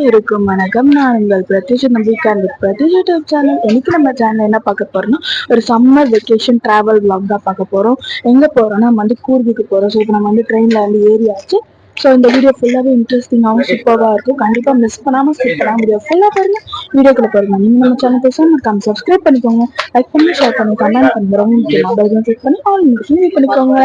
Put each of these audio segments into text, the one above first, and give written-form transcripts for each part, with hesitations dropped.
அனைவருக்கும் வணக்கம். நான் உங்கள் பிரத்யூஷ் நம்பிக்கான் வித் பிரத்யூஷ் யூடியூப் சேனல். இன்னைக்கு நம்ம சேனல் என்ன பார்க்க போறோம்னா ஒரு சம்மர் வெக்கேஷன் டிராவல் vlog தான் பார்க்க போறோம். எங்க போறோம்னா நம்ம வந்து கூர்குக்கு போறோம். ஸோ இப்போ நம்ம வந்து ட்ரெயின்ல வந்து ஏறியாச்சு. ஸோ இந்த வீடியோ ஃபுல்லாகவே இன்ட்ரெஸ்டிங்காகவும் சூப்பராக இருக்கும். கண்டிப்பாக மிஸ் பண்ணாமல் சூப்பராக வீடியோ ஃபுல்லாக பாருங்க. வீடியோக்குள்ள பாருங்க. நீங்கள் நம்ம சேனல் பேச மறக்காம சப்ஸ்கிரைப் பண்ணிக்கோங்க. லைக் பண்ணி ஷேர் பண்ணி கமெண்ட் பண்ணுறோம். மொபைல் கிளிக் பண்ணி ஆல் இன்ட்ரெஸ்டிங் பண்ணிக்கோங்க.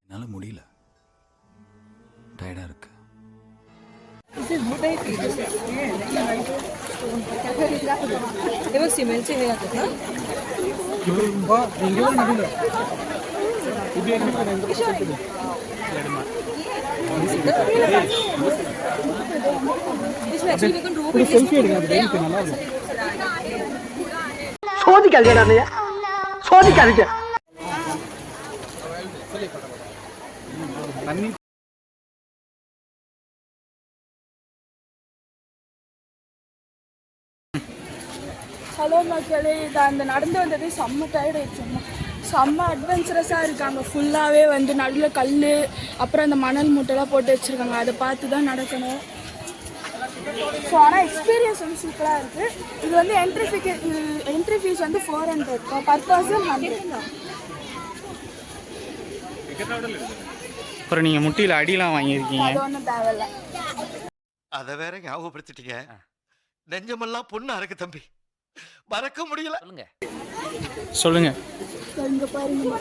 என்னால முடியல, டயர்டா இருக்கு. சோதிக்காதீங்க. ஹலோ மக்களே, இது அந்த நடந்து வந்ததே செம்ம டயர்ட் ஆயிடுச்சு. செம்ம அட்வென்ச்சரஸாக இருக்காங்க. ஃபுல்லாகவே வந்து நடுவில் கல், அப்புறம் அந்த மணல் மூட்டைலாம் போட்டு வச்சுருக்காங்க. அதை பார்த்து தான் நடக்கணும். ஸோ ஆனால் எக்ஸ்பீரியன்ஸ் வந்து சூப்பராக இருக்குது. இது வந்து என்ட்ரி ஃபீஸ் வந்து 400 பர் பர்சன் 100 தான். அப்புறம் நீங்கள் முட்டியில் அடிலாம் வாங்கியிருக்கீங்க. அது ஒன்றும் தேவையில்லை. அதை வேற ஞாபகப்படுத்திட்டீங்க. நெஞ்சமெல்லாம் பொண்ணா இருக்கு தம்பி, மறக்க முடியல. சொல்லுங்க. இங்கே பாருங்க,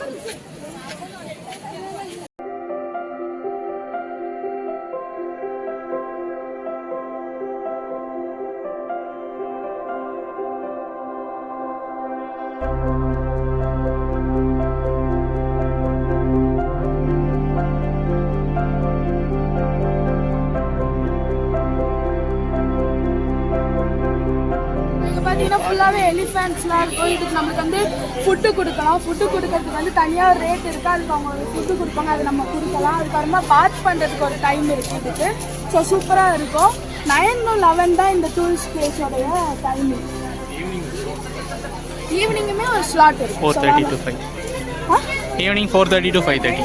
பார்த்தீங்கன்னா ஃபுல்லாகவே எலிஃபென்ட்ஸ்லாம் இருக்கும். இதுக்கு நம்மளுக்கு வந்து ஃபுட்டு கொடுக்கலாம். ஃபுட்டு கொடுக்கறதுக்கு வந்து தனியாக ஒரு ரேட் இருக்குது. அதுக்கு அவங்க ஒரு ஃபுட்டு கொடுப்பாங்க, அது நம்ம கொடுக்கலாம். அதுக்கப்புறமா பாத் பண்ணுறதுக்கு ஒரு டைம் இருக்குது இதுக்கு. ஸோ சூப்பராக இருக்கும். 9 to 11 தான் இந்த டூரிஸ்ட் பிளேஸோடைய டைமிங். ஈவினிங்குமே ஒரு ஸ்லாட் இருக்குது. 4:30 to 5. Evening 4:30 to 5:30.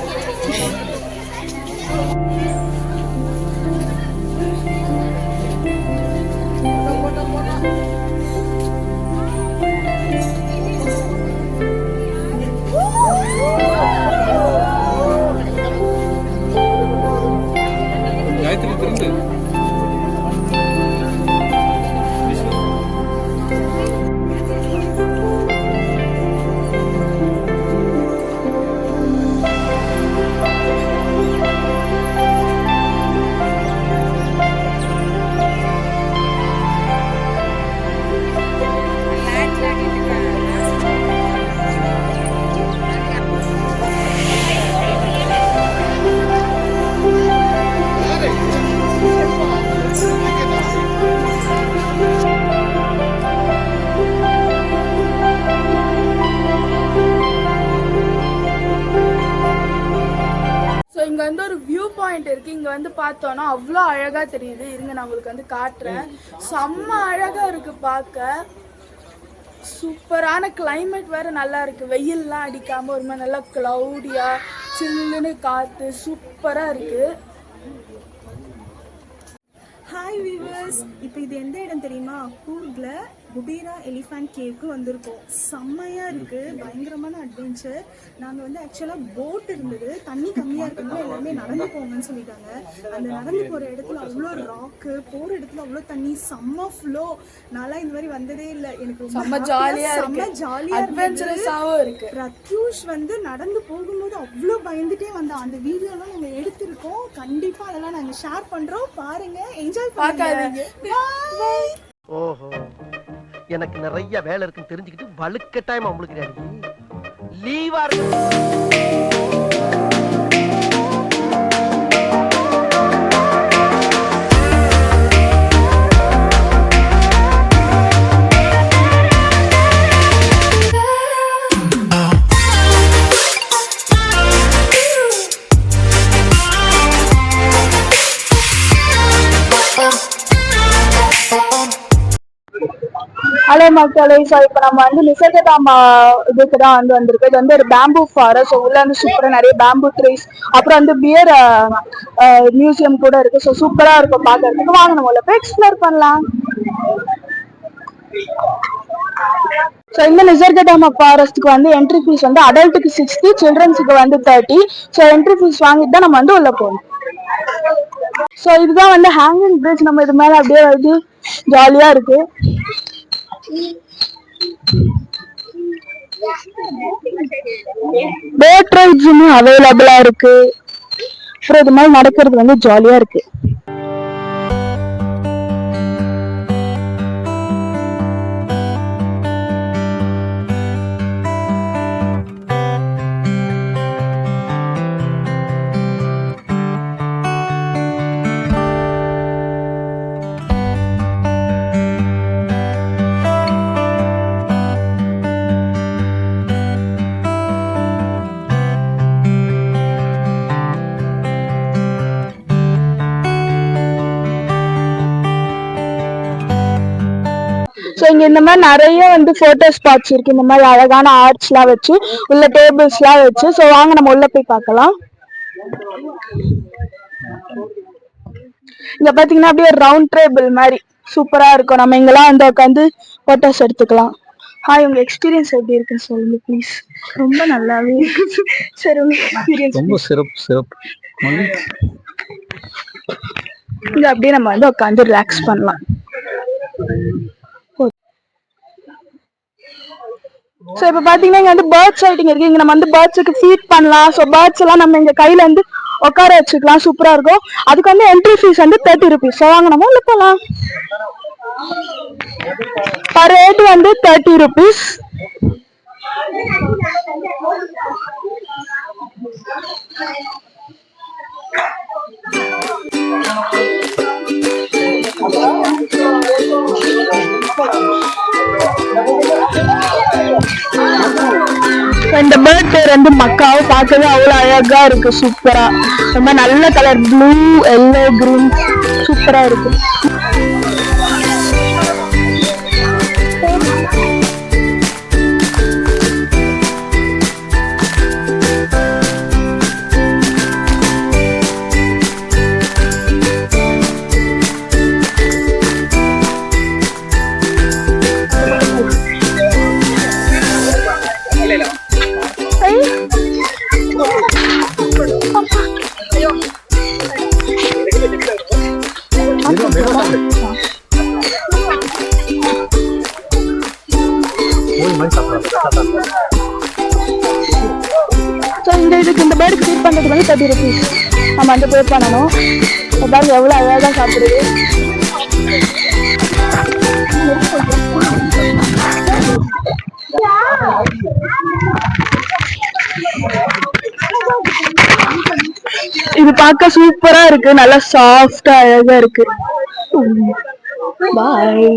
இங்கே வந்து பார்த்தோன்னா அவ்வளோ அழகாக தெரியுது. இருங்க நான் உங்களுக்கு வந்து காட்டுறேன். செம்ம அழகாக இருக்குது பார்க்க. சூப்பரான கிளைமேட் வேறு நல்லா இருக்குது. வெயிலெலாம் அடிக்காமல் ஒரு மாதிரி நல்லா க்ளவுடியாக சில்லுன்னு காத்து சூப்பரா இருக்கு. ஹாய் வீவர்ஸ், இப்போ இது எந்த இடம் தெரியுமா? கூர்கில் குபீரா எலிஃபண்ட் கேவுக்கு வந்திருக்கோம். செம்மையாக இருக்குது, பயங்கரமான அட்வென்ச்சர். நாங்கள் வந்து ஆக்சுவலாக போட் இருந்தது, தண்ணி கம்மியாக இருக்கிறதுனால எல்லாருமே நடந்து போங்கன்னு சொல்லிட்டாங்க. அந்த நடந்து போகிற இடத்துல அவ்வளோ ராக்கு, போகிற இடத்துல அவ்வளோ தண்ணி, செம்ம ஃப்ளோ. நான்லாம் இந்த மாதிரி வந்ததே இல்லை. எனக்கு செம்ம ஜாலியாக அட்வென்ச்சரஸாகவும் இருக்குது. பிரத்யூஷ் வந்து நடந்து போகும்போது அவ்வளோ பயந்துட்டே வந்தான். அந்த வீடியோலாம் நாங்கள் எடுத்திருக்கோம், கண்டிப்பாக அதெல்லாம் நாங்கள் ஷேர் பண்ணுறோம். பாருங்கள், என்ஜாய் பார்க்காதீங்க. பாய். ஓஹோ, எனக்கு நிறைய வேலை இருக்குன்னு தெரிஞ்சுக்கிட்டு வலுக்கட்டாயமா உங்களுக்கு லீவா இருக்கு. ஹலோ மக்களே, ஸோ இப்போ நம்ம வந்து நிசர்கதாமா இதுக்கு தான் வந்து வந்திருக்கோம். இது வந்து ஒரு பேம்பு ஃபாரஸ்ட். ஸோ உள்ள வந்து சூப்பராக நிறைய பேம்பு ட்ரீஸ், அப்புறம் வந்து பியர் மியூசியம் கூட இருக்கு. ஸோ சூப்பராக இருக்கும் பார்க்கறதுக்கு. வாங்க நம்ம உள்ள போய் எக்ஸ்ப்ளோர் பண்ணலாம். ஸோ இந்த நிசர்கதாமா ஃபாரஸ்ட்டுக்கு வந்து என்ட்ரி ஃபீஸ் வந்து அடல்ட்டுக்கு 60, சில்ட்ரன்ஸுக்கு வந்து 30. ஸோ என்ட்ரி ஃபீஸ் வாங்கிட்டு தான் நம்ம வந்து உள்ள போகணும். ஸோ இதுதான் வந்து ஹேங்கிங் பிரிட்ஜ். நம்ம இது மேலே அப்படியே வந்து ஜாலியா இருக்கு. போட் ரைட்ஸும் அவைலபிளா இருக்கு. அப்புறம் இது மாதிரி நடக்கிறது வந்து ஜாலியா இருக்கு. ஸோ இங்க இந்த மாதிரி நிறைய வந்து போட்டோ ஸ்பாட்ஸ் இருக்கு. இந்த மாதிரி அழகான ஆர்ட்ஸ் எல்லாம் வச்சு, உள்ள டேபிள்ஸ் எல்லாம் வச்சு. ஸோ வாங்க நம்ம உள்ள போய் பார்க்கலாம். இங்க பாத்தீங்கன்னா அப்படியே ரவுண்ட் டேபிள் மாதிரி சூப்பரா இருக்கும். நம்ம இங்கெல்லாம் வந்து உட்காந்து போட்டோஸ் எடுத்துக்கலாம். ஹாய், உங்க எக்ஸ்பீரியன்ஸ் எப்படி இருக்குன்னு சொல்லுங்க ப்ளீஸ். ரொம்ப நல்லாவே இருக்கு. சரி, உங்க எக்ஸ்பீரியன்ஸ் ரொம்ப சிறப்பு. இங்க அப்படியே நம்ம வந்து உட்காந்து ரிலாக்ஸ் பண்ணலாம். ஸோ இப்போ பார்த்தீங்கன்னா இங்கே வந்து பேர்ட்ஸ் சைட்டிங் இருக்கு. இங்கே நம்ம வந்து பேர்ட்ஸுக்கு ஃபீட் பண்ணலாம். ஸோ பேர்ட்ஸ் எல்லாம் நம்ம இங்கே கையில் வந்து உட்கார வச்சுக்கலாம். சூப்பராக இருக்கும். அதுக்கு வந்து என்ட்ரி ஃபீஸ் வந்து 30 rupees. ஸோ வாங்க நம்ம உள்ள போகலாம். பர் ஹெட் வந்து 30 rupees. இந்த பேர்ட் பேர் வந்து மக்காவை பார்க்கவே அவ்வளோ அழகா இருக்கு. சூப்பரா, ரொம்ப நல்ல கலர், ப்ளூ, எல்லோ, கிரீன், சூப்பரா இருக்கு. இந்த பேர்டுக்கு ஃபீட் பண்றதுக்கு வந்து 30 rupees நம்ம வந்து பே பண்ணணும். அதாவது எவ்வளவு அழகா சாப்பிடுது. இது பார்க்க சூப்பரா இருக்கு, நல்லா சாஃப்டா அழகா இருக்கு. பாய்.